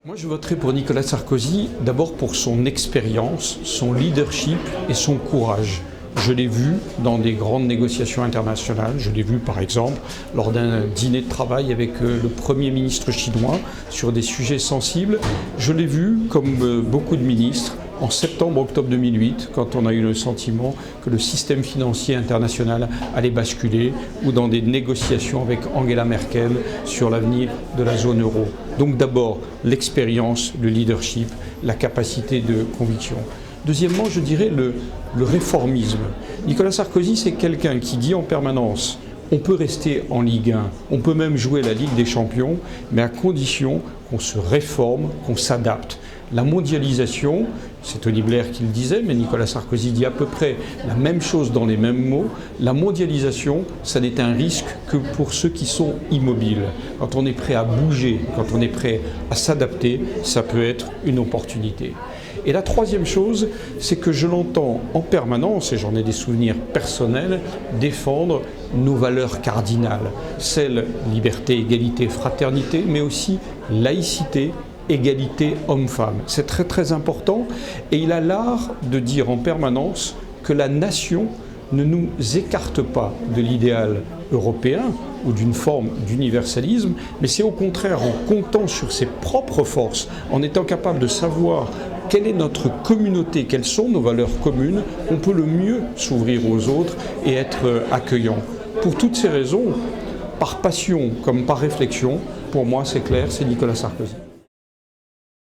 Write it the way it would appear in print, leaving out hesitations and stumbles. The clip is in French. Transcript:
Moi, je voterai pour Nicolas Sarkozy, d'abord pour son expérience, son leadership et son courage. Je l'ai vu dans des grandes négociations internationales, je l'ai vu par exemple lors d'un dîner de travail avec le Premier ministre chinois sur des sujets sensibles. Je l'ai vu, comme beaucoup de ministres, en septembre-octobre 2008, quand on a eu le sentiment que le système financier international allait basculer, ou dans des négociations avec Angela Merkel sur l'avenir de la zone euro. Donc d'abord, l'expérience, le leadership, la capacité de conviction. Deuxièmement, je dirais le réformisme. Nicolas Sarkozy, c'est quelqu'un qui dit en permanence on peut rester en Ligue 1, on peut même jouer la Ligue des Champions, mais à condition qu'on se réforme, qu'on s'adapte. La mondialisation, c'est Tony Blair qui le disait, mais Nicolas Sarkozy dit à peu près la même chose dans les mêmes mots. La mondialisation, ça n'est un risque que pour ceux qui sont immobiles. Quand on est prêt à bouger, quand on est prêt à s'adapter, ça peut être une opportunité. Et la troisième chose, c'est que je l'entends en permanence, et j'en ai des souvenirs personnels, défendre nos valeurs cardinales. Celles liberté, égalité, fraternité, mais aussi laïcité, égalité homme-femme. C'est très très important et il a l'art de dire en permanence que la nation ne nous écarte pas de l'idéal européen ou d'une forme d'universalisme, mais c'est au contraire en comptant sur ses propres forces, en étant capable de savoir quelle est notre communauté, quelles sont nos valeurs communes, qu'on peut le mieux s'ouvrir aux autres et être accueillant. Pour toutes ces raisons, par passion comme par réflexion, pour moi c'est clair, c'est Nicolas Sarkozy.